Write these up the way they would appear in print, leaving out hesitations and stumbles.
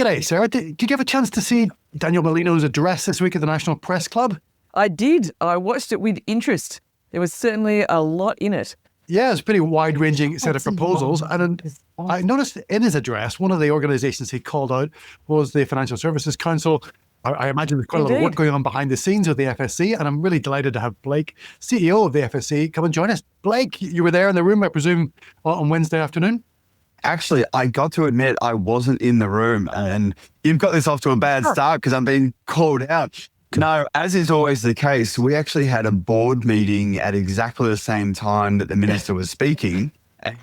G'day, Sarah. Did you have a chance to see Daniel Molino's address this week at the National Press Club? I did. I watched it with interest. There was certainly a lot in it. Yeah, it's a pretty wide-ranging set of proposals. And I noticed in his address, one of the organisations he called out was the Financial Services Council. I imagine there's quite a lot of work going on behind the scenes with the FSC, and I'm really delighted to have Blake, CEO of the FSC, come and join us. Blake, you were there in the room, I presume, on Wednesday afternoon? Actually, I got to admit I wasn't in the room, and you've got this off to a bad start because I'm being called out. No, as is always the case, we actually had a board meeting at exactly the same time that the minister was speaking,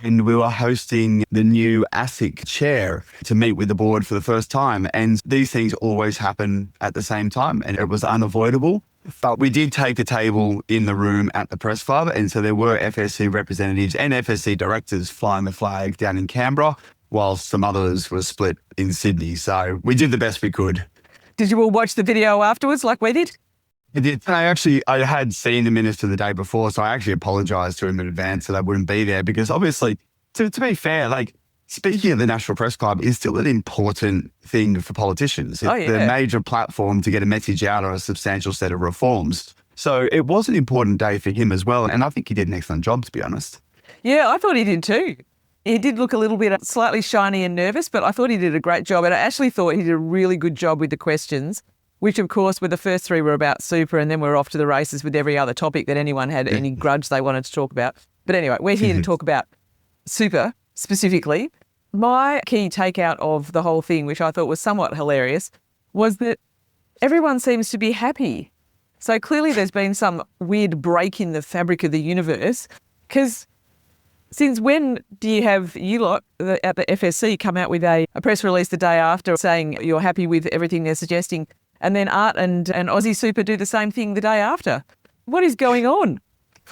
and we were hosting the new ASIC chair to meet with the board for the first time. And these things always happen at the same time, and it was unavoidable. But we did take a table in the room at the press club, and so there were FSC representatives and FSC directors flying the flag down in Canberra, while some others were split in Sydney. So we did the best we could. Did you all watch the video afterwards like we did? I did. I had seen the minister the day before, so I actually apologised to him in advance that I wouldn't be there because obviously, to be fair, like speaking at the National Press Club is still an important thing for politicians. It's the major platform to get a message out on a substantial set of reforms. So it was an important day for him as well, and I think he did an excellent job, to be honest. Yeah, I thought he did too. He did look a little bit slightly shiny and nervous, but I thought he did a great job. And I actually thought he did a really good job with the questions, which of course were the first three were about super, and then we're off to the races with every other topic that anyone had any grudge they wanted to talk about. But anyway, we're here to talk about super specifically. My key takeout of the whole thing, which I thought was somewhat hilarious, was that everyone seems to be happy. So clearly there's been some weird break in the fabric of the universe, because since when do you have you lot at the FSC come out with a press release the day after saying you're happy with everything they're suggesting, and then Art and Aussie Super do the same thing the day after? What is going on?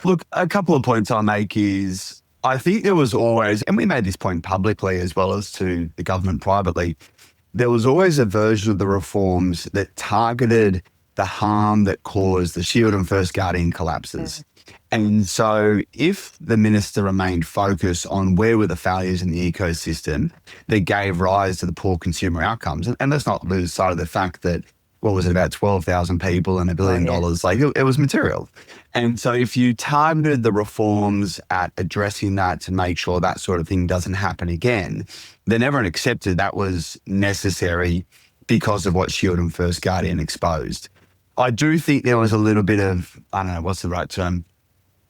Look, a couple of points I'll make is I think there was always, and we made this point publicly as well as to the government privately, there was always a version of the reforms that targeted the harm that caused the Shield and First Guardian collapses. And so if the minister remained focused on where were the failures in the ecosystem that gave rise to the poor consumer outcomes, and let's not lose sight of the fact that, what was it, about 12,000 people and $1 billion, like it was material. And so if you targeted the reforms at addressing that to make sure that sort of thing doesn't happen again, then everyone accepted that was necessary because of what Shield and First Guardian exposed. I do think there was a little bit of, I don't know, what's the right term,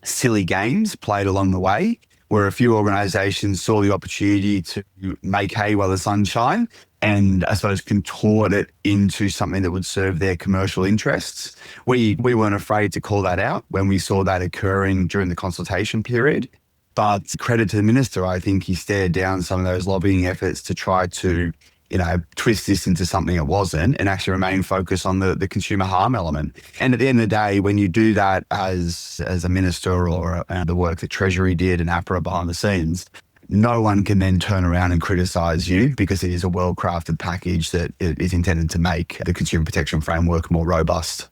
silly games played along the way, where a few organisations saw the opportunity to make hay while the sun shine and, I suppose, contort it into something that would serve their commercial interests. We weren't afraid to call that out when we saw that occurring during the consultation period. But credit to the minister, I think he stared down some of those lobbying efforts to try to, twist this into something it wasn't and actually remain focused on the consumer harm element. And at the end of the day, when you do that as a minister or the work that Treasury did and APRA behind the scenes, no one can then turn around and criticise you because it is a well-crafted package that is intended to make the consumer protection framework more robust.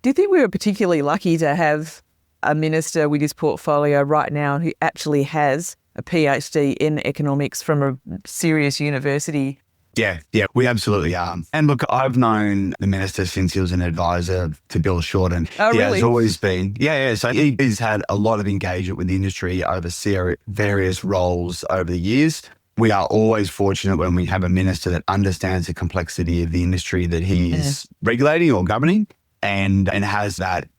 Do you think we were particularly lucky to have a minister with his portfolio right now who actually has a PhD in economics from a serious university? Yeah, we absolutely are. And look, I've known the minister since he was an advisor to Bill Shorten. Oh, he really? has always been. Yeah. So he's had a lot of engagement with the industry over various roles over the years. We are always fortunate when we have a minister that understands the complexity of the industry that he's regulating or governing and has that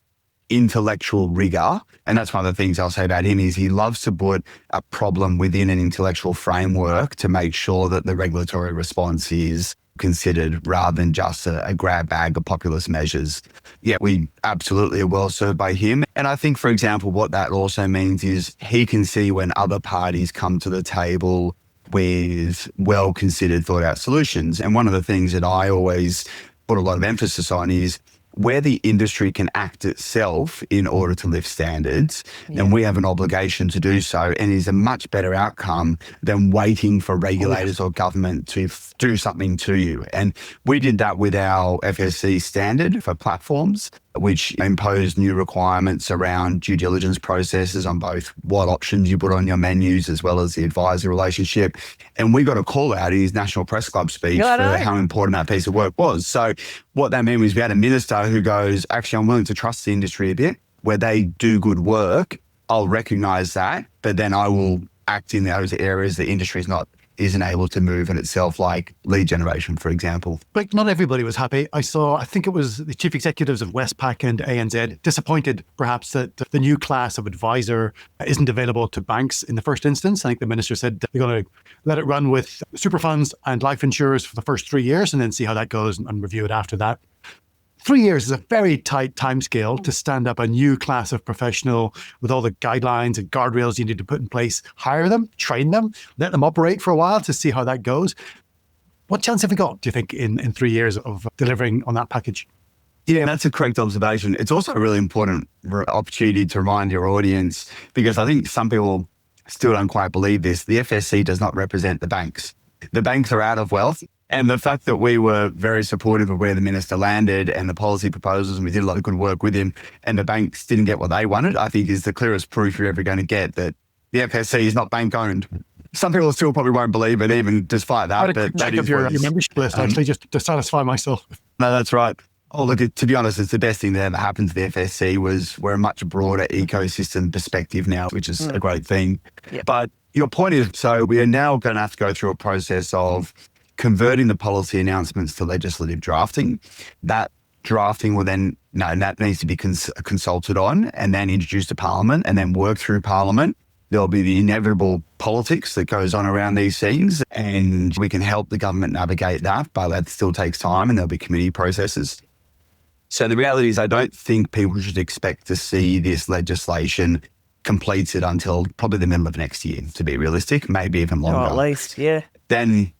intellectual rigor. And that's one of the things I'll say about him is he loves to put a problem within an intellectual framework to make sure that the regulatory response is considered rather than just a grab bag of populist measures. Yeah, we absolutely are well served by him. And I think, for example, what that also means is he can see when other parties come to the table with well-considered, thought-out solutions. And one of the things that I always put a lot of emphasis on is where the industry can act itself in order to lift standards, then we have an obligation to do so, and is a much better outcome than waiting for regulators or government to do something to you. And we did that with our FSC standard for platforms. which imposed new requirements around due diligence processes on both what options you put on your menus as well as the advisor relationship. And we got a call out in his National Press Club speech for how important that piece of work was. So what that meant was we had a minister who goes, actually, I'm willing to trust the industry a bit. Where they do good work, I'll recognise that, but then I will act in those areas the industry isn't able to move in itself, like lead generation, for example. But not everybody was happy. I think it was the chief executives of Westpac and ANZ disappointed perhaps that the new class of advisor isn't available to banks in the first instance. I think the minister said they're going to let it run with super funds and life insurers for the first 3 years and then see how that goes and review it after that. 3 years is a very tight timescale to stand up a new class of professional with all the guidelines and guardrails you need to put in place. Hire them, train them, let them operate for a while to see how that goes. What chance have we got, do you think, in 3 years of delivering on that package? Yeah, that's a correct observation. It's also a really important opportunity to remind your audience, because I think some people still don't quite believe this. The FSC does not represent the banks. The banks are out of wealth. And the fact that we were very supportive of where the minister landed and the policy proposals, and we did a lot of good work with him, and the banks didn't get what they wanted, I think is the clearest proof you're ever going to get that the FSC is not bank owned. Some people still probably won't believe it, even despite that. But check up your membership list, actually, just to satisfy myself. No, that's right. Oh, look, to be honest, it's the best thing that ever happened to the FSC was we're a much broader ecosystem perspective now, which is a great thing. Yep. But your point is, so we are now going to have to go through a process of converting the policy announcements to legislative drafting. That drafting will then, that needs to be consulted on and then introduced to Parliament and then work through Parliament. There'll be the inevitable politics that goes on around these things, and we can help the government navigate that, but that still takes time and there'll be committee processes. So the reality is I don't think people should expect to see this legislation completed until probably the middle of next year, to be realistic, maybe even longer. At least, yeah. Then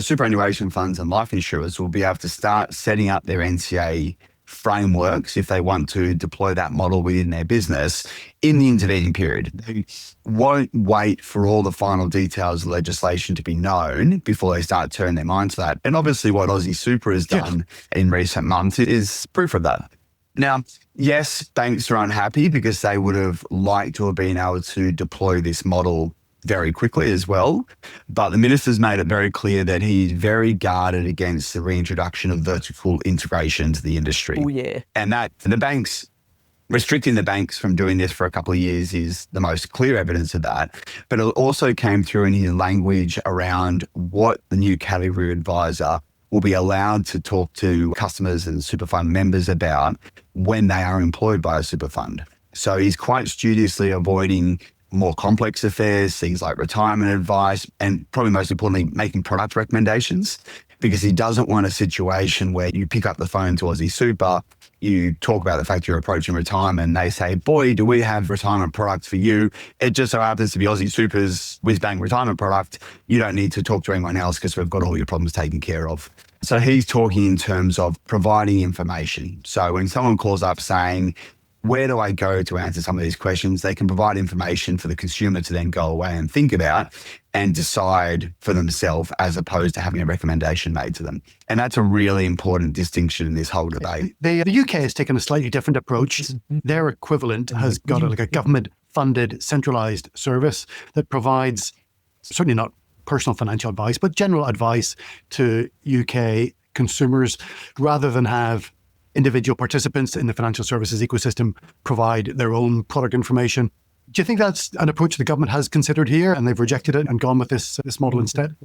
superannuation funds and life insurers will be able to start setting up their NCA frameworks if they want to deploy that model within their business in the intervening period. They won't wait for all the final details of legislation to be known before they start turning their mind to that. And obviously what Aussie Super has done in recent months is proof of that. Now, yes, banks are unhappy because they would have liked to have been able to deploy this model very quickly as well. But the minister's made it very clear that he's very guarded against the reintroduction of vertical integration to the industry. Oh, yeah. And that the banks, restricting the banks from doing this for a couple of years is the most clear evidence of that. But it also came through in his language around what the new category advisor will be allowed to talk to customers and super fund members about when they are employed by a super fund. So he's quite studiously avoiding more complex affairs, things like retirement advice, and probably most importantly, making product recommendations, because he doesn't want a situation where you pick up the phone to Aussie Super, you talk about the fact you're approaching retirement, and they say, boy, do we have retirement products for you. It just so happens to be Aussie Super's whiz-bang retirement product. You don't need to talk to anyone else because we've got all your problems taken care of. So he's talking in terms of providing information. So when someone calls up saying, where do I go to answer some of these questions? They can provide information for the consumer to then go away and think about and decide for themselves, as opposed to having a recommendation made to them. And that's a really important distinction in this whole debate. The UK has taken a slightly different approach. Their equivalent has got a government-funded centralised service that provides, certainly not personal financial advice, but general advice to UK consumers, rather than have individual participants in the financial services ecosystem provide their own product information. Do you think that's an approach the government has considered here and they've rejected it and gone with this model instead?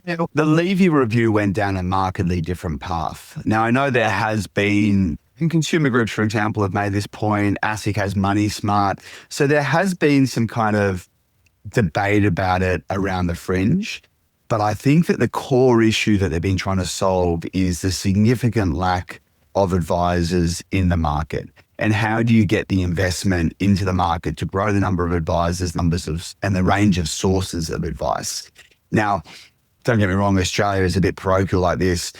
Yeah, the levy review went down a markedly different path. Now, I know there has been, and consumer groups, for example, have made this point, ASIC has Money Smart. So there has been some kind of debate about it around the fringe. But I think that the core issue that they've been trying to solve is the significant lack of advisors in the market. And how do you get the investment into the market to grow the number of advisors, and the range of sources of advice? Now, don't get me wrong, Australia is a bit parochial like this.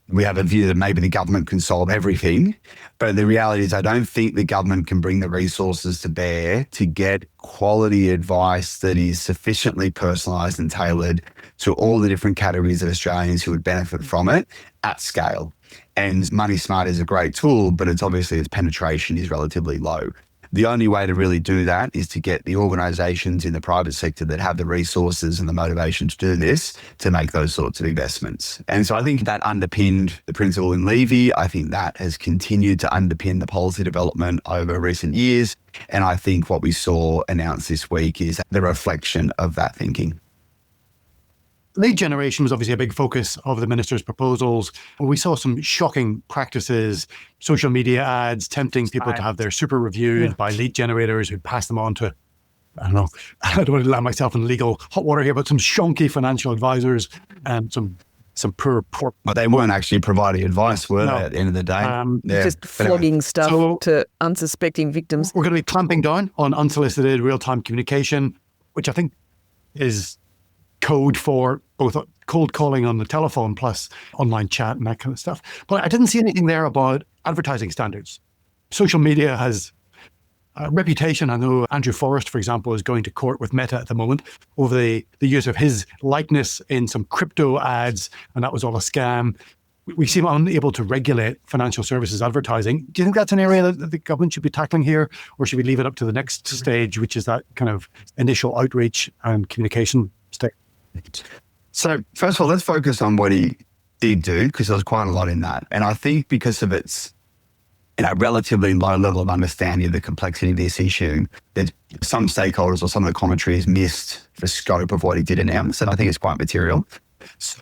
We have a view that maybe the government can solve everything. But the reality is I don't think the government can bring the resources to bear to get quality advice that is sufficiently personalised and tailored to all the different categories of Australians who would benefit from it at scale. And Money Smart is a great tool, but its penetration is relatively low. The only way to really do that is to get the organizations in the private sector that have the resources and the motivation to do this to make those sorts of investments. And so I think that underpinned the principle in Levy. I think that has continued to underpin the policy development over recent years. And I think what we saw announced this week is the reflection of that thinking. Lead generation was obviously a big focus of the minister's proposals. We saw some shocking practices, social media ads tempting people to have their super reviewed by lead generators who pass them on to, I don't want to land myself in legal hot water here, but some shonky financial advisors and some poor. But they weren't actually providing advice, were they, at the end of the day? Just flogging stuff to unsuspecting victims. We're going to be clamping down on unsolicited real-time communication, which I think is code for both cold calling on the telephone plus online chat and that kind of stuff. But I didn't see anything there about advertising standards. Social media has a reputation. I know Andrew Forrest, for example, is going to court with Meta at the moment over the use of his likeness in some crypto ads, and that was all a scam. We seem unable to regulate financial services advertising. Do you think that's an area that the government should be tackling here, or should we leave it up to the next stage, which is that kind of initial outreach and communication stage? So first of all, let's focus on what he did do, because there was quite a lot in that. And I think because of its relatively low level of understanding of the complexity of this issue, that some stakeholders or some of the commentaries missed the scope of what he did announce. And I think it's quite material. So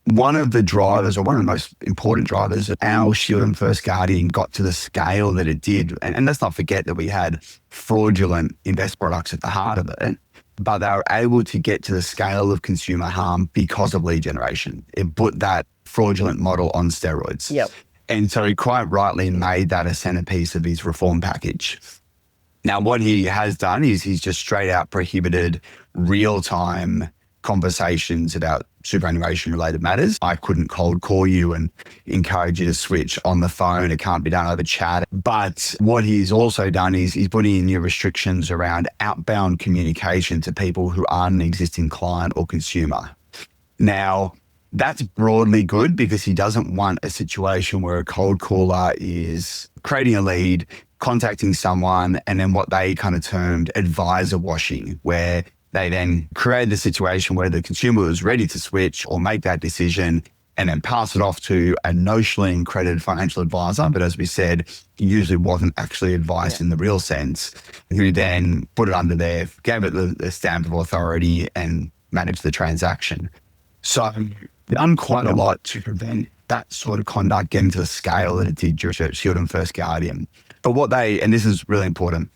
one of the drivers, or one of the most important drivers, our Shield and First Guardian got to the scale that it did. And let's not forget that we had fraudulent invest products at the heart of it. But they were able to get to the scale of consumer harm because of lead generation. It put that fraudulent model on steroids. Yep. And so he quite rightly made that a centerpiece of his reform package. Now, what he has done is he's just straight out prohibited real-time conversations about superannuation related matters. I couldn't cold call you and encourage you to switch on the phone. It can't be done over chat. But what he's also done is he's putting in new restrictions around outbound communication to people who aren't an existing client or consumer. Now, that's broadly good because he doesn't want a situation where a cold caller is creating a lead, contacting someone, and then what they kind of termed advisor washing, where they then create the situation where the consumer was ready to switch or make that decision and then pass it off to a notionally accredited financial advisor. But as we said, he usually wasn't actually advice in the real sense, who then put it under there, gave it the stamp of authority and managed the transaction. So done quite a lot to prevent that sort of conduct getting to the scale that it did during Shield and First Guardian. But what they, and this is really important,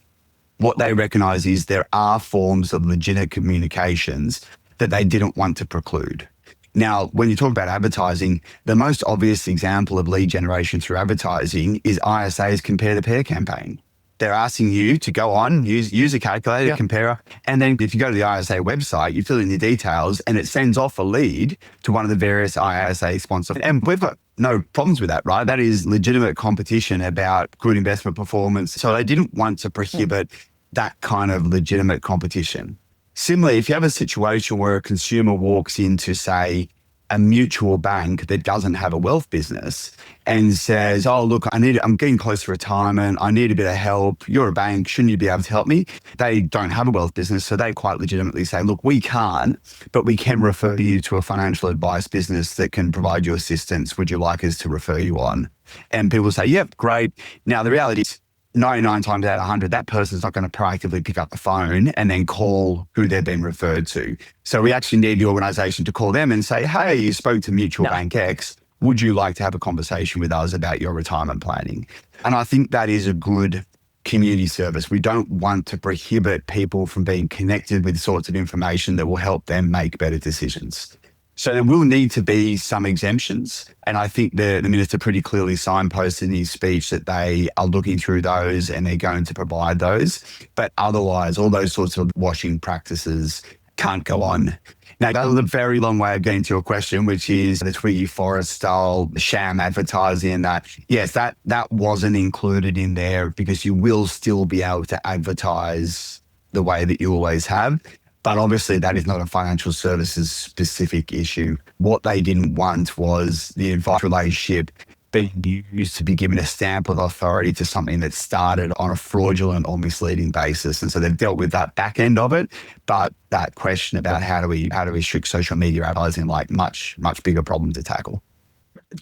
what they recognise is there are forms of legitimate communications that they didn't want to preclude. Now, when you talk about advertising, the most obvious example of lead generation through advertising is ISA's compare the pair campaign. They're asking you to go on, use a calculator, comparer, and then if you go to the ISA website, you fill in your details and it sends off a lead to one of the various ISA sponsors. And we've got no problems with that, right? That is legitimate competition about good investment performance. So they didn't want to prohibit that kind of legitimate competition. Similarly, if you have a situation where a consumer walks into, say, a mutual bank that doesn't have a wealth business and says, oh, look, I'm getting close to retirement. I need a bit of help. You're a bank. Shouldn't you be able to help me? They don't have a wealth business. So they quite legitimately say, look, we can't, but we can refer you to a financial advice business that can provide you assistance. Would you like us to refer you on? And people say, yep, great. Now, the reality is 99 times out of 100, that person's not going to proactively pick up the phone and then call who they've been referred to. So we actually need the organisation to call them and say, hey, you spoke to Mutual Bank X. Would you like to have a conversation with us about your retirement planning? And I think that is a good community service. We don't want to prohibit people from being connected with sorts of information that will help them make better decisions. So there will need to be some exemptions. And I think the minister pretty clearly signposted in his speech that they are looking through those and they're going to provide those. But otherwise, all those sorts of washing practices can't go on. Now, that was a very long way of getting to your question, which is the Twiggy Forrest style sham advertising that, yes, that wasn't included in there because you will still be able to advertise the way that you always have. But obviously that is not a financial services specific issue. What they didn't want was the advice relationship being used to be given a stamp of authority to something that started on a fraudulent or misleading basis. And so they've dealt with that back end of it. But that question about how do we restrict social media advertising, like much bigger problem to tackle.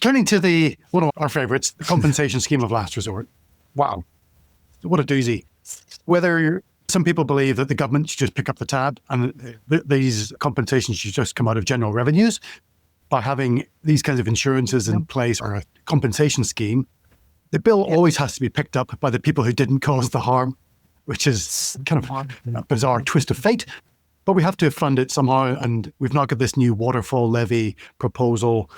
Turning to one of our favorites, the compensation scheme of last resort. Wow. What a doozy. Some people believe that the government should just pick up the tab and these compensations should just come out of general revenues. By having these kinds of insurances in place or a compensation scheme, the bill always has to be picked up by the people who didn't cause the harm, which is kind of a bizarre twist of fate. But we have to fund it somehow, and we've now got this new waterfall levy proposal.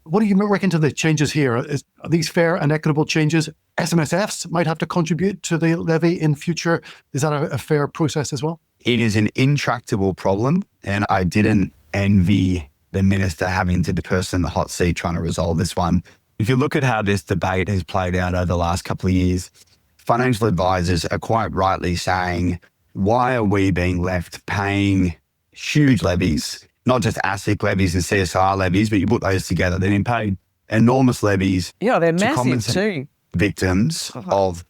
What do you reckon to the changes here? Are these fair and equitable changes? SMSFs might have to contribute to the levy in future. Is that a fair process as well? It is an intractable problem, and I didn't envy the minister having to be the person in the hot seat trying to resolve this one. If you look at how this debate has played out over the last couple of years, financial advisors are quite rightly saying, why are we being left paying huge levies, not just ASIC levies and CSIR levies, but you put those together, they're being paid enormous levies. Yeah, they're massive too. Victims of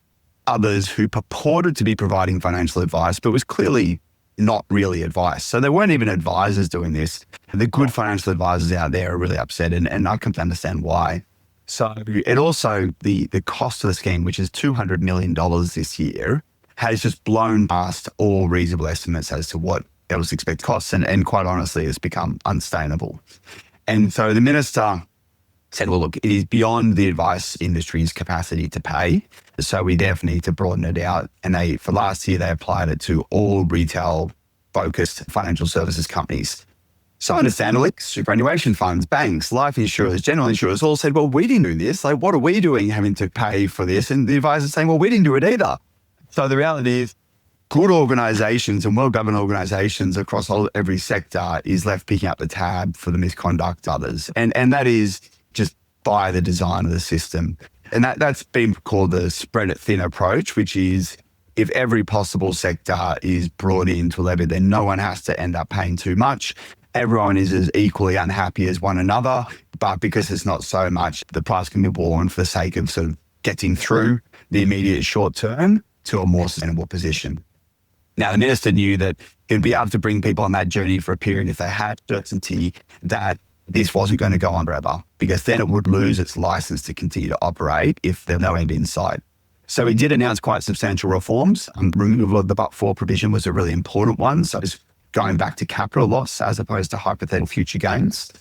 others who purported to be providing financial advice, but was clearly not really advice. So they weren't even advisors doing this. The good financial advisors out there are really upset, and I can understand why. So it also, the cost of the scheme, which is $200 million this year, has just blown past all reasonable estimates as to what it was expected costs. And quite honestly, it's become unsustainable. And so the minister said, well, look, it is beyond the advice industry's capacity to pay. So we definitely need to broaden it out. And for last year, they applied it to all retail-focused financial services companies. So understandably, superannuation funds, banks, life insurers, general insurers all said, well, we didn't do this. Like, what are we doing having to pay for this? And the advisor's saying, well, we didn't do it either. So the reality is, good organisations and well-governed organisations across every sector is left picking up the tab for the misconduct of others. And that is just by the design of the system. And that's been called the spread it thin approach, which is if every possible sector is brought into a levy, then no one has to end up paying too much. Everyone is as equally unhappy as one another, but because it's not so much, the price can be borne for the sake of sort of getting through the immediate short term to a more sustainable position. Now, the minister knew that he'd be able to bring people on that journey for a period if they had certainty that this wasn't going to go on forever, because then it would lose its license to continue to operate if there's no end in sight. So he did announce quite substantial reforms. Removal of the but-for provision was a really important one. So it's going back to capital loss as opposed to hypothetical future gains.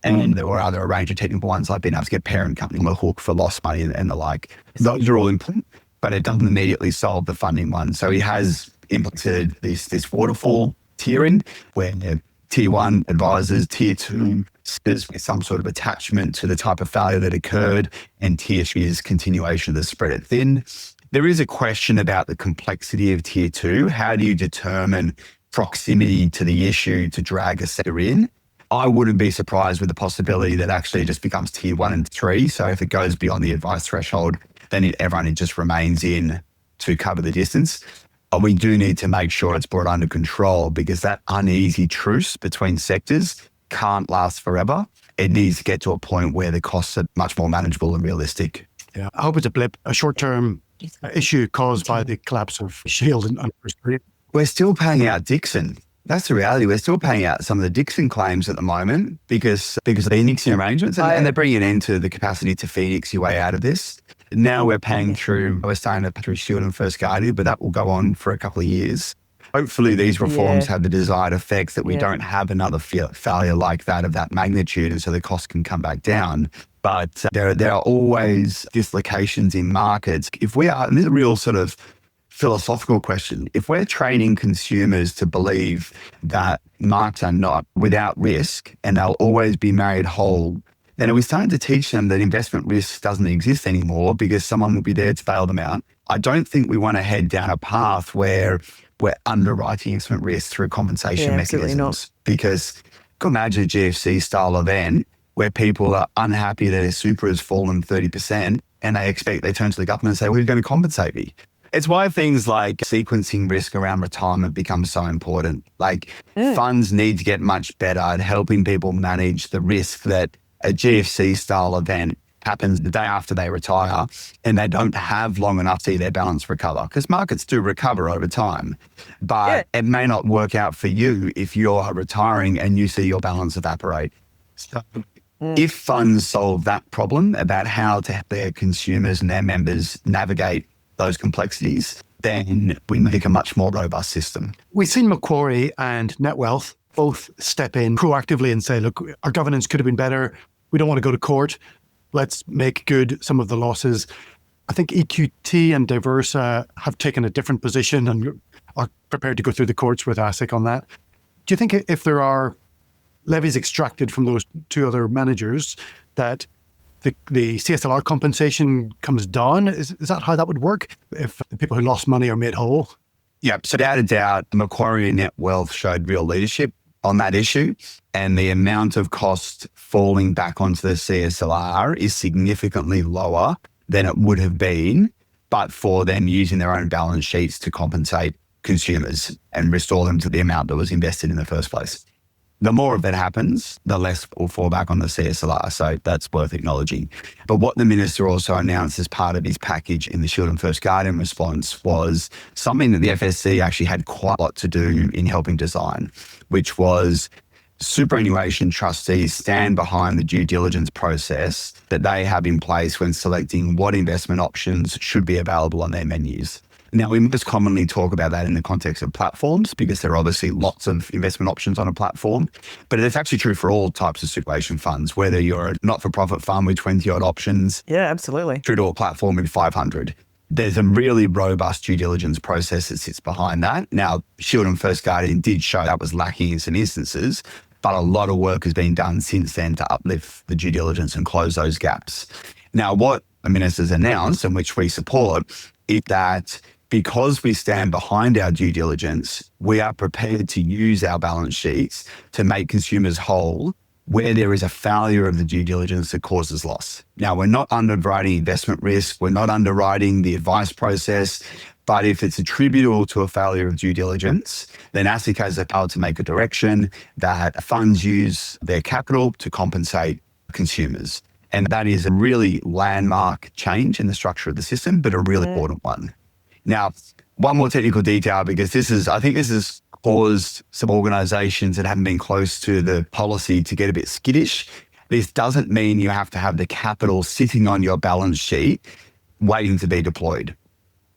And there were other range of technical ones like being able to get parent company on the hook for lost money and the like. Those are all important, but it doesn't immediately solve the funding one. So he has implemented this waterfall tiering where tier one advisors, tier two with some sort of attachment to the type of failure that occurred, and tier three is continuation of the spread it thin. There is a question about the complexity of tier two. How do you determine proximity to the issue to drag a sector in? I wouldn't be surprised with the possibility that actually it just becomes tier one and three. So if it goes beyond the advice threshold, then everyone just remains in to cover the distance. But we do need to make sure it's brought under control, because that uneasy truce between sectors can't last forever. It needs to get to a point where the costs are much more manageable and realistic. Yeah, I hope it's a blip, a short-term issue caused by the collapse of Shield and First Period. We're still paying out Dixon. That's the reality. We're still paying out some of the Dixon claims at the moment because of the Phoenixing arrangements, and they're bringing an end to the capacity to Phoenix your way out of this. Now we're starting to pay through Shield and First Guardian, but that will go on for a couple of years. Hopefully these reforms have the desired effects that we don't have another failure like that of that magnitude, and so the cost can come back down. But there are always dislocations in markets. If we are, and this is a real sort of philosophical question, if we're training consumers to believe that markets are not without risk and they'll always be made whole, then are we starting to teach them that investment risk doesn't exist anymore because someone will be there to bail them out? I don't think we want to head down a path where we're underwriting investment risk through compensation mechanisms. Not. Because you can imagine a GFC style event where people are unhappy that their super has fallen 30% and they turn to the government and say, well, you're going to compensate me. It's why things like sequencing risk around retirement become so important. Like funds need to get much better at helping people manage the risk that a GFC style event happens the day after they retire and they don't have long enough to see their balance recover, because markets do recover over time, but it may not work out for you if you're retiring and you see your balance evaporate. So if funds solve that problem about how to help their consumers and their members navigate those complexities, then we make a much more robust system. We've seen Macquarie and NetWealth both step in proactively and say, look, our governance could have been better. We don't want to go to court. Let's make good some of the losses. I think EQT and Diversa have taken a different position and are prepared to go through the courts with ASIC on that. Do you think if there are levies extracted from those two other managers, that the CSLR compensation comes down? Is that how that would work if the people who lost money are made whole? Yeah, so without a doubt, Macquarie and NetWealth showed real leadership on that issue, and the amount of cost falling back onto the CSLR is significantly lower than it would have been, but for them using their own balance sheets to compensate consumers and restore them to the amount that was invested in the first place. The more of that happens, the less will fall back on the CSLR. So that's worth acknowledging. But what the minister also announced as part of his package in the Shield and First Guardian response was something that the FSC actually had quite a lot to do in helping design, which was superannuation trustees stand behind the due diligence process that they have in place when selecting what investment options should be available on their menus. Now, we most commonly talk about that in the context of platforms because there are obviously lots of investment options on a platform, but it's actually true for all types of superannuation funds, whether you're a not-for-profit fund with 20-odd options. Yeah, absolutely. Through to a platform with 500. There's a really robust due diligence process that sits behind that. Now, Shield and First Guardian did show that was lacking in some instances, but a lot of work has been done since then to uplift the due diligence and close those gaps. Now, what the minister's announced, and which we support, is that because we stand behind our due diligence, we are prepared to use our balance sheets to make consumers whole where there is a failure of the due diligence that causes loss. Now, we're not underwriting investment risk, we're not underwriting the advice process, but if it's attributable to a failure of due diligence, then ASIC has the power to make a direction that funds use their capital to compensate consumers. And that is a really landmark change in the structure of the system, but a really important one. Now, one more technical detail, because I think this has caused some organisations that haven't been close to the policy to get a bit skittish. This doesn't mean you have to have the capital sitting on your balance sheet waiting to be deployed,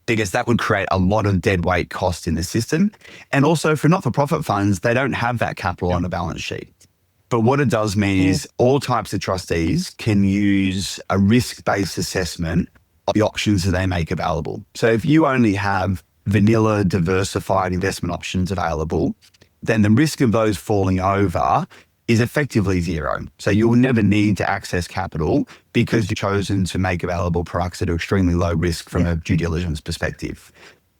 because that would create a lot of dead weight cost in the system. And also for not-for-profit funds, they don't have that capital on the balance sheet. But what it does mean is all types of trustees can use a risk-based assessment of the options that they make available. So if you only have vanilla diversified investment options available, then the risk of those falling over is effectively zero. So you will never need to access capital because you've chosen to make available products that are extremely low risk from a due diligence perspective.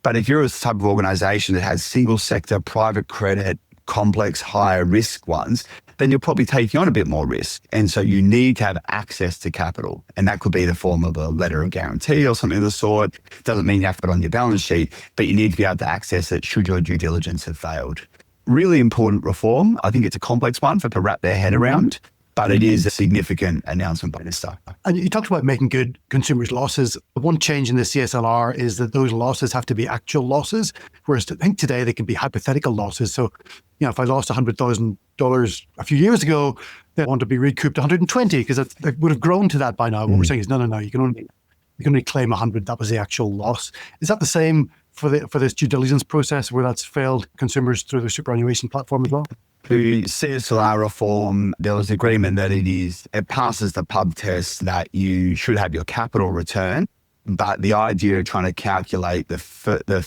But if you're a type of organisation that has single sector, private credit, complex, higher risk ones, then you're probably taking on a bit more risk. And so you need to have access to capital. And that could be the form of a letter of guarantee or something of the sort. Doesn't mean you have to put it on your balance sheet, but you need to be able to access it should your due diligence have failed. Really important reform. I think it's a complex one for people to wrap their head around, but it is a significant announcement by minister. And you talked about making good consumers' losses. One change in the CSLR is that those losses have to be actual losses, whereas I think today they can be hypothetical losses. So, if I lost $100,000 a few years ago, they want to be recouped 120 because it would have grown to that by now. What we're saying is, no, you can only claim 100. That was the actual loss. Is that the same for this due diligence process where that's failed consumers through the superannuation platform as well? The CSLR reform, there was agreement that it passes the pub test that you should have your capital return, but the idea of trying to calculate the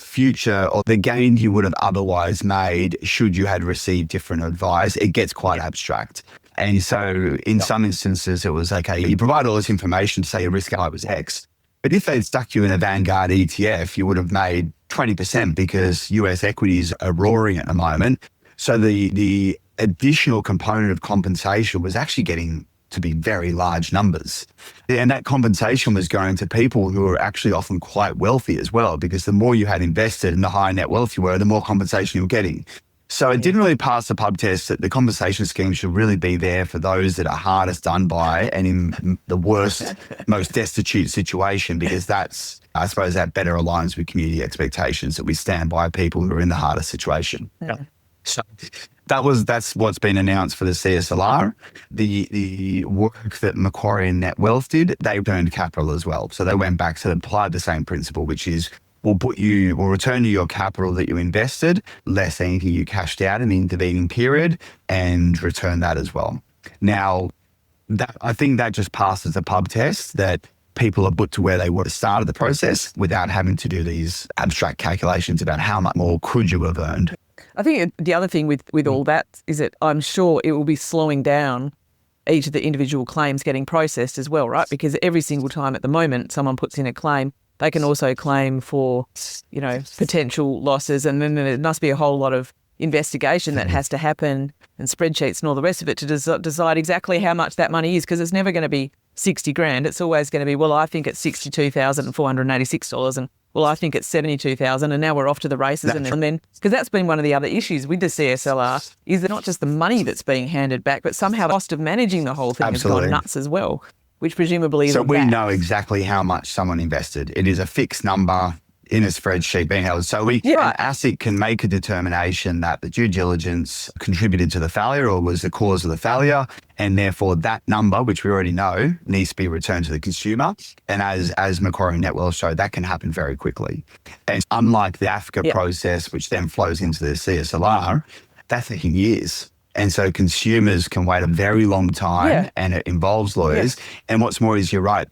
future or the gain you would have otherwise made should you had received different advice, it gets quite abstract. And so in some instances, it was, okay, you provide all this information to say your risk was X. But if they'd stuck you in a Vanguard ETF, you would have made 20% because US equities are roaring at the moment. So the additional component of compensation was actually getting to be very large numbers. And that compensation was going to people who were actually often quite wealthy as well, because the more you had invested and the higher net wealth you were, the more compensation you were getting. So it didn't really pass the pub test that the compensation scheme should really be there for those that are hardest done by and in the worst, most destitute situation, because that's, I suppose, that better aligns with community expectations, that we stand by people who are in the hardest situation. Yeah. So that's what's been announced for the CSLR. The work that Macquarie and Net Wealth did, they returned capital as well. So they went back to apply the same principle, which is we'll return you your capital that you invested, less anything you cashed out in the intervening period, and return that as well. Now, I think that just passes the pub test, that people are put to where they were at the start of the process without having to do these abstract calculations about how much more could you have earned. I think the other thing with all that is that I'm sure it will be slowing down each of the individual claims getting processed as well, right? Because every single time at the moment someone puts in a claim, they can also claim for, potential losses, and then there must be a whole lot of investigation that has to happen and spreadsheets and all the rest of it to decide exactly how much that money is, because it's never going to be 60 grand. It's always going to be, well, I think it's $62,486, and well, I think it's 72,000, and now we're off to the races. And then, because that's been one of the other issues with the CSLR, is that not just the money that's being handed back, but somehow the cost of managing the whole thing has gone nuts as well, which presumably is. So we know exactly how much someone invested. It is a fixed number in a spreadsheet being held. So ASIC can make a determination that the due diligence contributed to the failure or was the cause of the failure, and therefore that number, which we already know, needs to be returned to the consumer. And as Macquarie and Net Wealth showed, that can happen very quickly. And unlike the AFCA process, which then flows into the CSLR, that's taking years. And so consumers can wait a very long time, and it involves lawyers. And what's more is, you're right,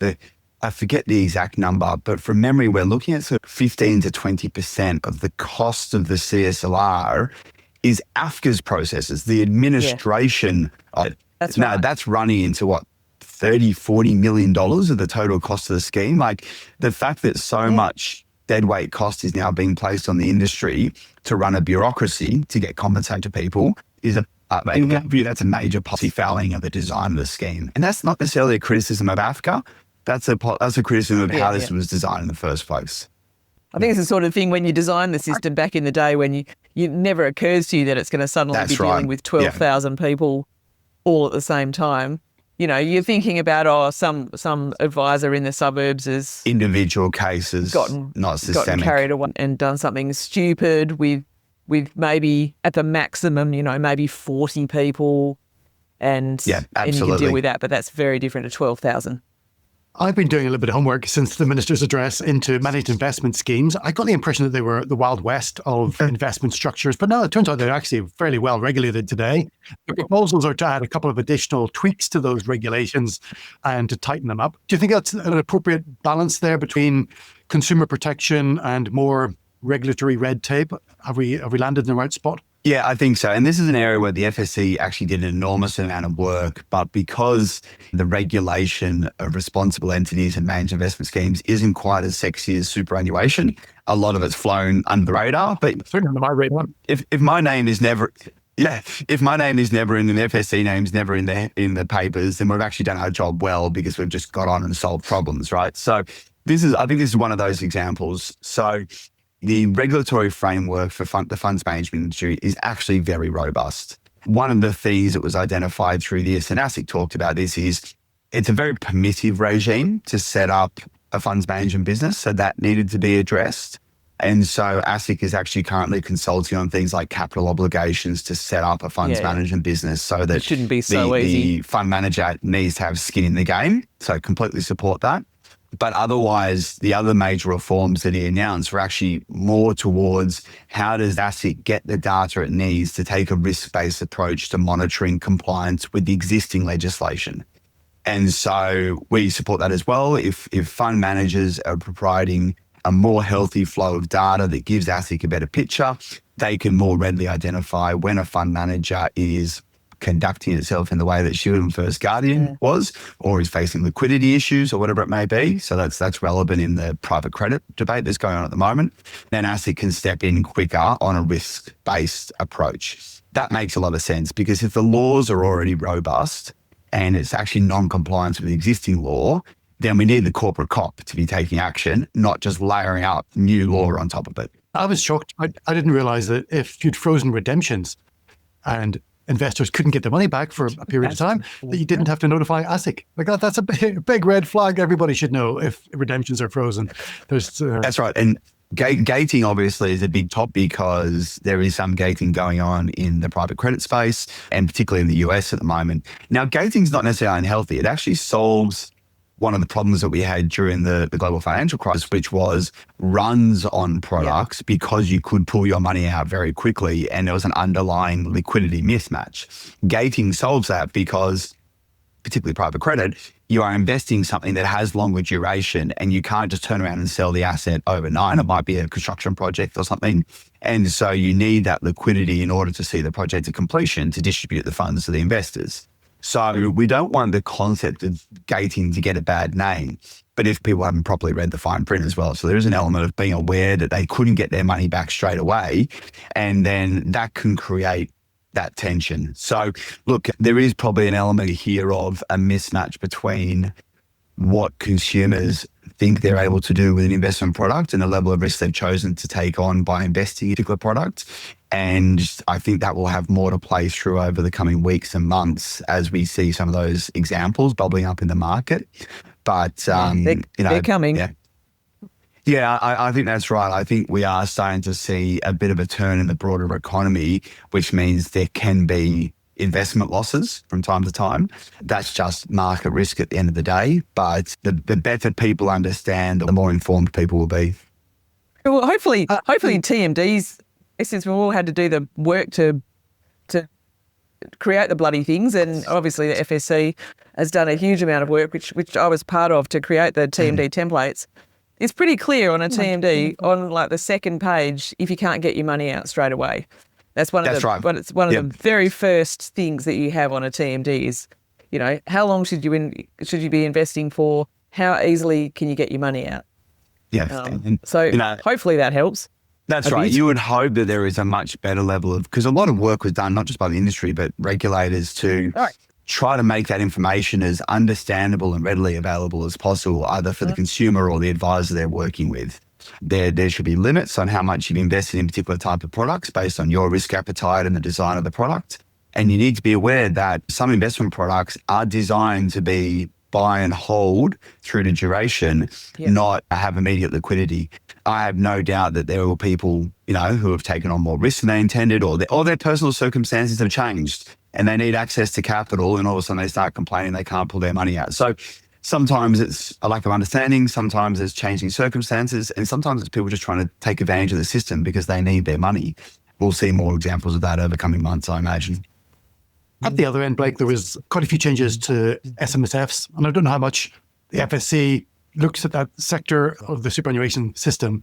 I forget the exact number, but from memory, we're looking at sort of 15 to 20% of the cost of the CSLR is AFCA's processes, the administration of it. That's running into what, $30-40 million of the total cost of the scheme. Like, the fact that so much deadweight cost is now being placed on the industry to run a bureaucracy to get compensated to people is in my view, that's a major policy failing of the design of the scheme. And that's not necessarily a criticism of AFCA. That's a criticism of how this was designed in the first place. I think it's the sort of thing when you design the system back in the day, when it never occurs to you that it's going to suddenly be dealing with 12,000 people all at the same time. You're thinking about, some advisor in the suburbs has individual cases, not systemic, gotten carried away and done something stupid with maybe at the maximum, maybe 40 people, and you can deal with that. But that's very different to 12,000. I've been doing a little bit of homework since the Minister's address into managed investment schemes. I got the impression that they were the Wild West of investment structures, but no, it turns out they're actually fairly well regulated today. The proposals are to add a couple of additional tweaks to those regulations and to tighten them up. Do you think that's an appropriate balance there between consumer protection and more regulatory red tape? Have we landed in the right spot? Yeah, I think so. And this is an area where the FSC actually did an enormous amount of work, but because the regulation of responsible entities and managed investment schemes isn't quite as sexy as superannuation, a lot of it's flown under the radar. But certainly under my radar. If my name is never in the FSC name's never in the papers, then we've actually done our job well, because we've just got on and solved problems, right? So I think this is one of those examples. So the regulatory framework for the funds management industry is actually very robust. One of the fees that was identified through this, and ASIC talked about this, is it's a very permissive regime to set up a funds management business. So that needed to be addressed. And so ASIC is actually currently consulting on things like capital obligations to set up a funds management business, so that it shouldn't be so easy. The fund manager needs to have skin in the game. So completely support that. But otherwise, the other major reforms that he announced were actually more towards how does ASIC get the data it needs to take a risk-based approach to monitoring compliance with the existing legislation. And so we support that as well. If fund managers are providing a more healthy flow of data that gives ASIC a better picture, they can more readily identify when a fund manager is conducting itself in the way that Shield and First Guardian was, or is facing liquidity issues or whatever it may be. So that's relevant in the private credit debate that's going on at the moment. Then ASIC can step in quicker on a risk-based approach. That makes a lot of sense, because if the laws are already robust and it's actually non-compliance with the existing law, then we need the corporate cop to be taking action, not just layering up new law on top of it. I was shocked. I didn't realize that if you'd frozen redemptions and investors couldn't get their money back for a period of time, that you didn't have to notify ASIC. Like that's a big red flag. Everybody should know if redemptions are frozen. That's right. And gating obviously is a big topic because there is some gating going on in the private credit space and particularly in the US at the moment. Now, gating is not necessarily unhealthy. It actually solves one of the problems that we had during the global financial crisis, which was runs on products because you could pull your money out very quickly and there was an underlying liquidity mismatch. Gating solves that because, particularly private credit, you are investing something that has longer duration and you can't just turn around and sell the asset overnight. It might be a construction project or something. And so you need that liquidity in order to see the project to completion to distribute the funds to the investors. So we don't want the concept of gating to get a bad name, but if people haven't properly read the fine print as well. So there is an element of being aware that they couldn't get their money back straight away, and then that can create that tension. So look, there is probably an element here of a mismatch between what consumers think they're able to do with an investment product and the level of risk they've chosen to take on by investing in a particular product. And I think that will have more to play through over the coming weeks and months as we see some of those examples bubbling up in the market. But, they're coming. Yeah, I think that's right. I think we are starting to see a bit of a turn in the broader economy, which means there can be investment losses from time to time. That's just market risk at the end of the day. But the better people understand, the more informed people will be. Well, hopefully TMDs, since we've all had to do the work to create the bloody things, and obviously the FSC has done a huge amount of work, which I was part of to create the TMD templates. It's pretty clear on a TMD on like the second page if you can't get your money out straight away. That's one of the very first things that you have on a TMD is, how long should you be investing for? How easily can you get your money out? Yeah. Hopefully that helps. That's right. You would hope that there is a much better level of, because a lot of work was done, not just by the industry, but regulators to try to make that information as understandable and readily available as possible, either for the consumer or the advisor they're working with. There should be limits on how much you've invested in a particular type of products based on your risk appetite and the design of the product. And you need to be aware that some investment products are designed to be buy and hold through the duration, not have immediate liquidity. I have no doubt that there are people, who have taken on more risk than they intended, or their personal circumstances have changed and they need access to capital, and all of a sudden they start complaining they can't pull their money out. So sometimes it's a lack of understanding, sometimes it's changing circumstances, and sometimes it's people just trying to take advantage of the system because they need their money. We'll see more examples of that over coming months, I imagine. At the other end, Blake, there was quite a few changes to SMSFs, and I don't know how much the FSC looks at that sector of the superannuation system.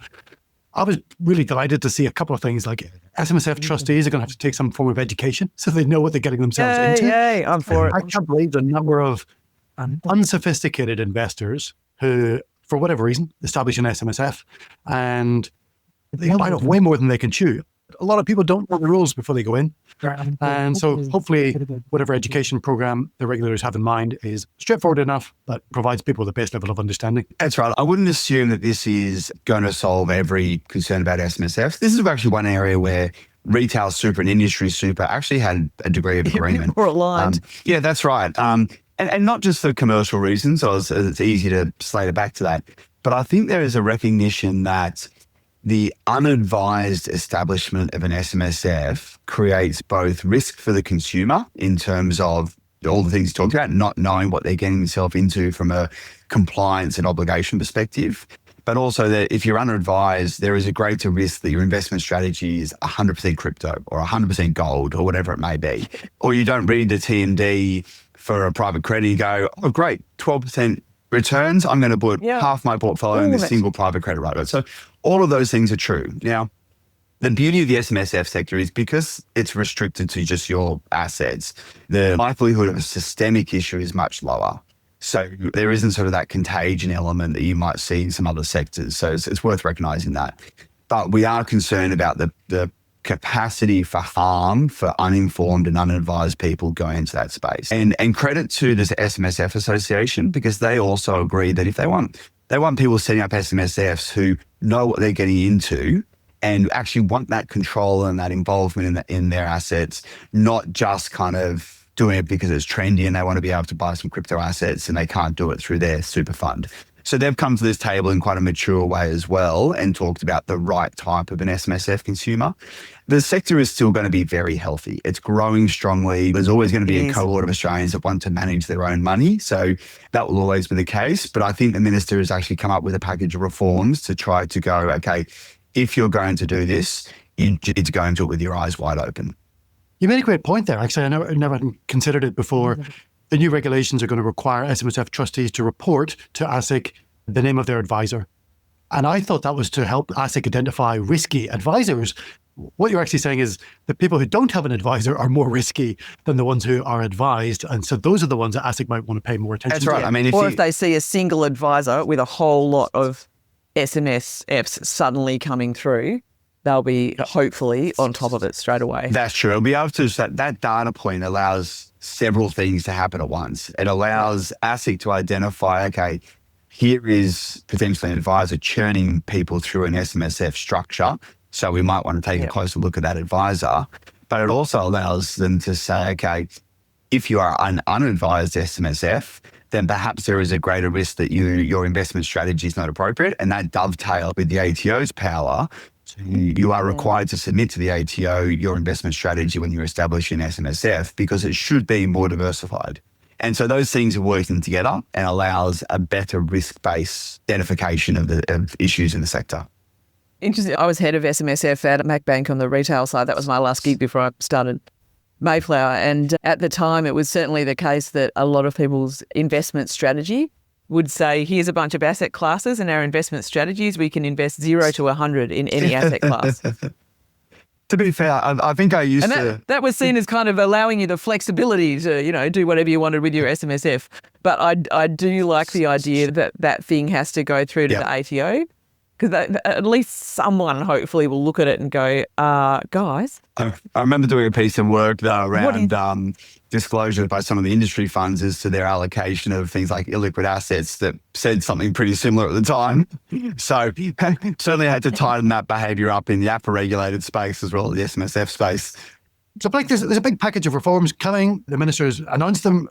I was really delighted to see a couple of things, like SMSF trustees are going to have to take some form of education so they know what they're getting themselves into. Yay, I'm for it. I can't believe the number of unsophisticated investors who, for whatever reason, establish an SMSF and they bite off way more than they can chew. A lot of people don't know the rules before they go in. And so hopefully whatever education program the regulators have in mind is straightforward enough that provides people with the best level of understanding. That's right. I wouldn't assume that this is going to solve every concern about SMSFs. This is actually one area where retail super and industry super actually had a degree of agreement. We're aligned. Yeah, that's right. And not just for commercial reasons, so it's easy to slate it back to that. But I think there is a recognition that the unadvised establishment of an SMSF creates both risk for the consumer in terms of all the things you talked about, not knowing what they're getting themselves into from a compliance and obligation perspective, but also that if you're unadvised, there is a greater risk that your investment strategy is 100% crypto or 100% gold or whatever it may be. Or you don't read the TMD for a private credit, you go, oh, great, 12% returns, I'm going to put half my portfolio in this single private credit right. So all of those things are true. Now, the beauty of the SMSF sector is because it's restricted to just your assets, the likelihood of a systemic issue is much lower. So there isn't sort of that contagion element that you might see in some other sectors. So it's worth recognizing that. But we are concerned about the capacity for harm for uninformed and unadvised people going into that space. And credit to this SMSF Association, because they also agree that if they want people setting up SMSFs who know what they're getting into and actually want that control and that involvement in their assets, not just kind of doing it because it's trendy and they want to be able to buy some crypto assets and they can't do it through their super fund. So they've come to this table in quite a mature way as well and talked about the right type of an SMSF consumer. The sector is still going to be very healthy. It's growing strongly. There's always going to be a cohort of Australians that want to manage their own money. So that will always be the case. But I think the minister has actually come up with a package of reforms to try to go, okay, if you're going to do this, you need to go into it with your eyes wide open. You made a great point there. Actually, I never considered it before. The new regulations are going to require SMSF trustees to report to ASIC the name of their advisor. And I thought that was to help ASIC identify risky advisors. What you're actually saying is the people who don't have an advisor are more risky than the ones who are advised. And so those are the ones that ASIC might want to pay more attention to. That's right. I mean, if they see a single advisor with a whole lot of SMSFs suddenly coming through, they'll be hopefully on top of it straight away. That's true. It'll be able to, that data point allows several things to happen at once. It allows ASIC to identify, okay, here is potentially an advisor churning people through an SMSF structure. So we might want to take a closer look at that advisor. But it also allows them to say, okay, if you are an unadvised SMSF, then perhaps there is a greater risk that your investment strategy is not appropriate. And that dovetails with the ATO's power. So you are required to submit to the ATO your investment strategy when you're establishing SMSF because it should be more diversified. And so those things are working together and allows a better risk-based identification of issues in the sector. Interesting. I was head of SMSF at MacBank on the retail side. That was my last gig before I started Mayflower. And at the time, it was certainly the case that a lot of people's investment strategy would say, here's a bunch of asset classes and our investment strategies. We can invest 0 to 100 in any asset class. To be fair, I think I used to... That was seen as kind of allowing you the flexibility to, do whatever you wanted with your SMSF. But I do like the idea that that thing has to go through to the ATO. Because at least someone hopefully will look at it and go, guys. I remember doing a piece of work though around disclosure by some of the industry funds as to their allocation of things like illiquid assets that said something pretty similar at the time. So certainly had to tighten that behaviour up in the APRA regulated space as well as the SMSF space. So Blake, there's a big package of reforms coming. The minister's announced them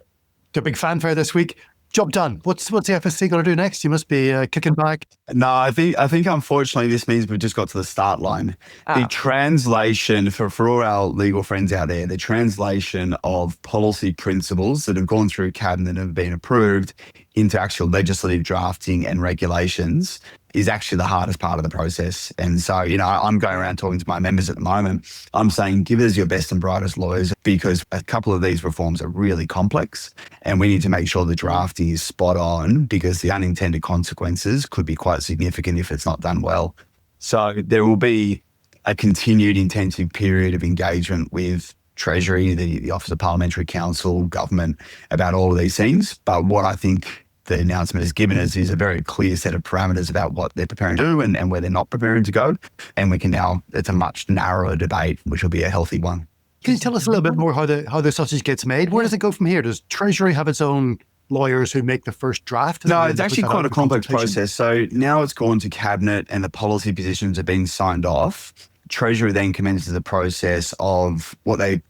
to a big fanfare this week. Job done. What's the FSC going to do next? You must be kicking back. No, I think unfortunately this means we've just got to the start line. The translation for all our legal friends out there, the translation of policy principles that have gone through cabinet and have been approved into actual legislative drafting and regulations is actually the hardest part of the process. And so, I'm going around talking to my members at the moment. I'm saying, give us your best and brightest lawyers because a couple of these reforms are really complex and we need to make sure the drafting is spot on because the unintended consequences could be quite significant if it's not done well. So there will be a continued intensive period of engagement with Treasury, the Office of Parliamentary Counsel, government about all of these things. But what I think the announcement has given us is a very clear set of parameters about what they're preparing to do and where they're not preparing to go. And we can now, it's a much narrower debate, which will be a healthy one. Can you tell us a little bit more how the sausage gets made? Where does it go from here? Does Treasury have its own lawyers who make the first draft? No, it's actually quite a complex process. So now it's gone to cabinet and the policy positions have been signed off. Treasury then commences the process of what they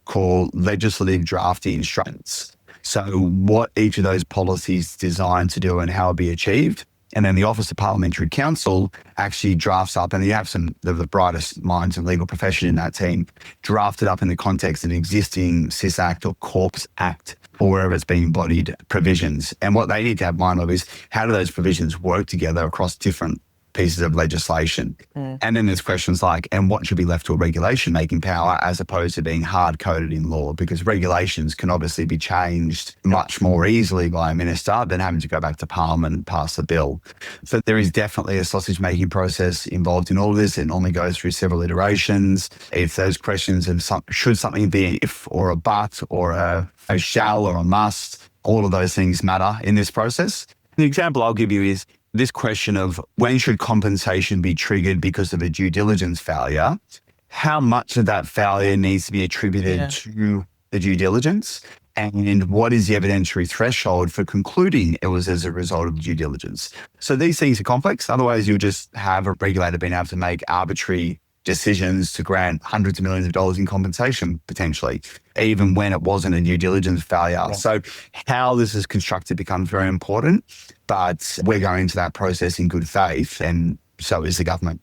call legislative drafting instructions. So what each of those policies designed to do and how it be achieved. And then the Office of Parliamentary Counsel actually drafts up, and you have some of the brightest minds in the legal profession in that team, drafted up in the context of an existing CIS Act or Corps Act or wherever it's being embodied provisions. And what they need to have mind of is how do those provisions work together across different pieces of legislation. And then there's questions like, and what should be left to a regulation making power as opposed to being hard coded in law? Because regulations can obviously be changed much more easily by a minister than having to go back to Parliament and pass the bill. So there is definitely a sausage making process involved in all of this. It normally goes through several iterations. If those questions of should something be an if or a but or a shall or a must, all of those things matter in this process. The example I'll give you is this question of when should compensation be triggered because of a due diligence failure how much of that failure needs to be attributed to the due diligence, and what is the evidentiary threshold for concluding it was as a result of due diligence. So these things are complex. Otherwise, you'll just have a regulator being able to make arbitrary decisions to grant hundreds of millions of dollars in compensation, potentially, even when it wasn't a due diligence failure. Yeah. So how this is constructed becomes very important, but we're going into that process in good faith, and so is the government.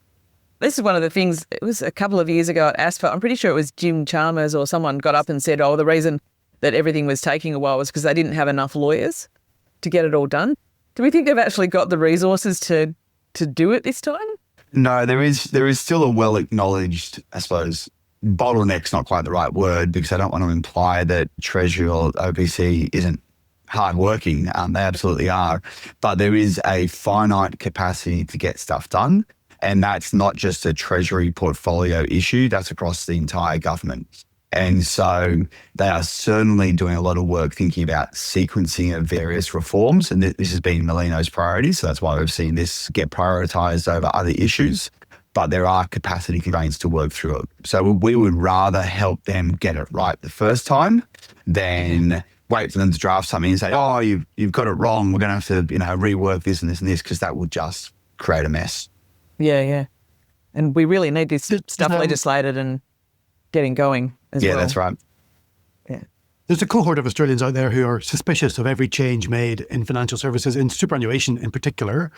This is one of the things, it was a couple of years ago at ASPA, I'm pretty sure it was Jim Chalmers or someone got up and said, oh, the reason that everything was taking a while was because they didn't have enough lawyers to get it all done. Do we think they've actually got the resources to do it this time? No, there is still a well-acknowledged, I suppose, bottleneck's not quite the right word, because I don't want to imply that Treasury or OPC isn't hardworking. They absolutely are. But there is a finite capacity to get stuff done. And that's not just a Treasury portfolio issue, that's across the entire government. And so they are certainly doing a lot of work thinking about sequencing of various reforms. And this has been Molino's priority. So that's why we've seen this get prioritised over other issues. But there are capacity constraints to work through it. So we would rather help them get it right the first time than wait for them to draft something and say, oh, you've got it wrong. We're going to have to rework this and this and this, because that would just create a mess. Yeah. And we really need this stuff legislated and getting going as well. Yeah, that's right. Yeah. There's a cohort of Australians out there who are suspicious of every change made in financial services, in superannuation in particular.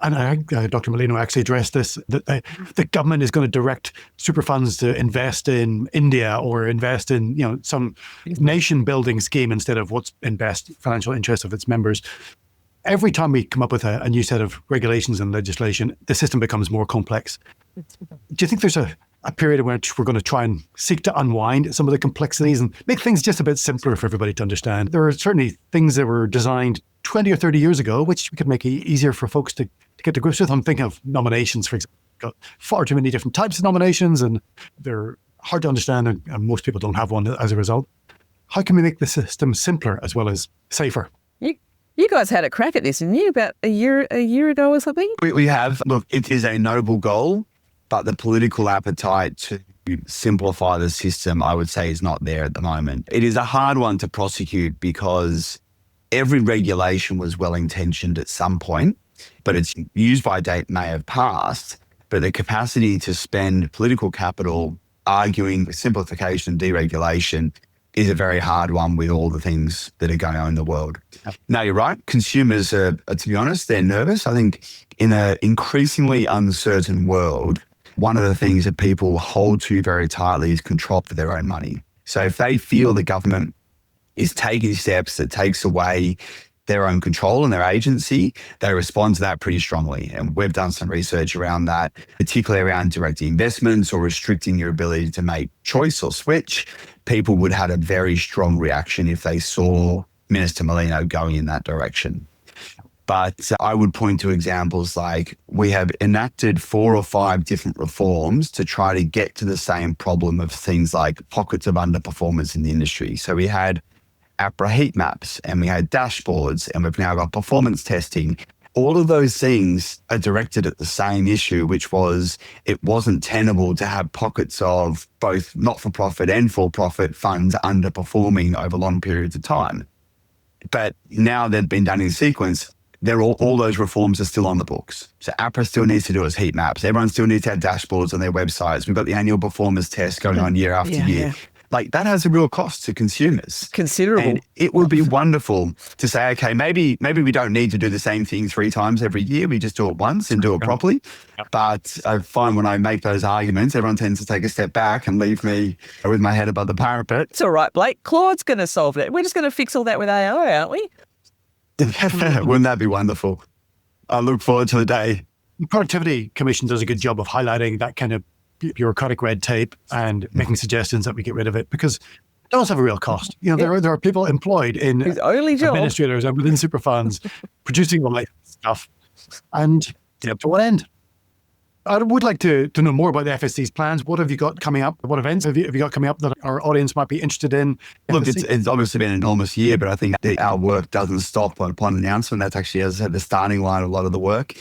And I think Dr. Molino actually addressed this, that the government is going to direct super funds to invest in India or invest in some nation building scheme instead of what's in best financial interest of its members. Every time we come up with a new set of regulations and legislation, the system becomes more complex. Do you think there's a period in which we're going to try and seek to unwind some of the complexities and make things just a bit simpler for everybody to understand? There are certainly things that were designed 20 or 30 years ago, which we could make easier for folks to get to grips with. I'm thinking of nominations, for example. We've got far too many different types of nominations, and they're hard to understand, and most people don't have one as a result. How can we make the system simpler as well as safer? You guys had a crack at this, didn't you, about a year ago or something? We have. Look, it is a noble goal, but the political appetite to simplify the system, I would say, is not there at the moment. It is a hard one to prosecute because every regulation was well-intentioned at some point, but its use-by date may have passed. But the capacity to spend political capital arguing simplification and deregulation is a very hard one with all the things that are going on in the world. Now, you're right. Consumers are, to be honest, they're nervous. I think in an increasingly uncertain world, one of the things that people hold to very tightly is control for their own money. So if they feel the government is taking steps that takes away their own control and their agency, they respond to that pretty strongly. And we've done some research around that, particularly around directing investments or restricting your ability to make choice or switch. People would have a very strong reaction if they saw Minister Molino going in that direction. But I would point to examples like we have enacted 4 or 5 different reforms to try to get to the same problem of things like pockets of underperformance in the industry. So we had APRA heat maps, and we had dashboards, and we've now got performance testing. All of those things are directed at the same issue, which was it wasn't tenable to have pockets of both not-for-profit and for-profit funds underperforming over long periods of time. But now they've been done in sequence, all those reforms are still on the books. So APRA still needs to do its heat maps. Everyone still needs to have dashboards on their websites. We've got the annual performance test going on year after year. Yeah. Like, that has a real cost to consumers. Considerable. And it would be wonderful to say, okay, maybe we don't need to do the same thing 3 times every year. We just do it once and do it properly. But I find when I make those arguments, everyone tends to take a step back and leave me with my head above the parapet. It's all right, Blake. Claude's going to solve it. We're just going to fix all that with AI, aren't we? Wouldn't that be wonderful? I look forward to the day. The Productivity Commission does a good job of highlighting that kind of bureaucratic red tape and making suggestions that we get rid of it, because it does have a real cost. There are people employed in administrators and within super funds producing all that stuff. And to what end? I would like to know more about the FSC's plans. What have you got coming up? What events have you got coming up that our audience might be interested in? Look, it's obviously been an enormous year, but I think our work doesn't stop upon announcement. That's actually, as I said, the starting line of a lot of the work.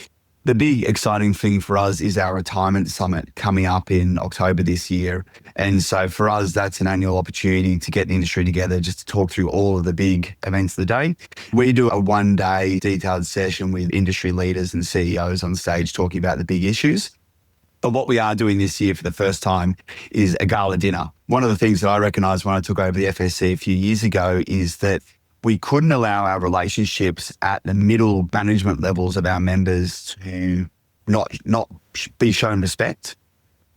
The big exciting thing for us is our retirement summit coming up in October this year. And so for us, that's an annual opportunity to get the industry together just to talk through all of the big events of the day. We do a 1-day detailed session with industry leaders and CEOs on stage talking about the big issues. But what we are doing this year for the first time is a gala dinner. One of the things that I recognised when I took over the FSC a few years ago is that we couldn't allow our relationships at the middle management levels of our members to not be shown respect,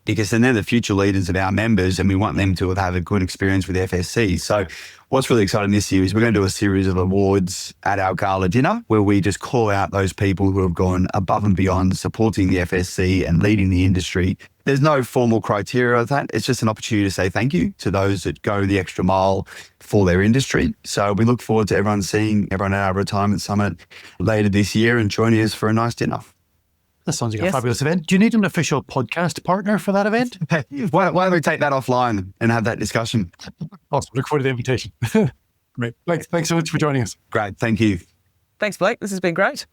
because then they're the future leaders of our members and we want them to have a good experience with the FSC. So what's really exciting this year is we're going to do a series of awards at our gala dinner where we just call out those people who have gone above and beyond supporting the FSC and leading the industry. There's no formal criteria of that. It's just an opportunity to say thank you to those that go the extra mile for their industry. So we look forward to seeing everyone at our retirement summit later this year and joining us for a nice dinner. That sounds like a fabulous event. Do you need an official podcast partner for that event? Why don't we take that offline and have that discussion? Awesome. Look forward to the invitation. Great. Thanks so much for joining us. Great. Thank you. Thanks, Blake. This has been great.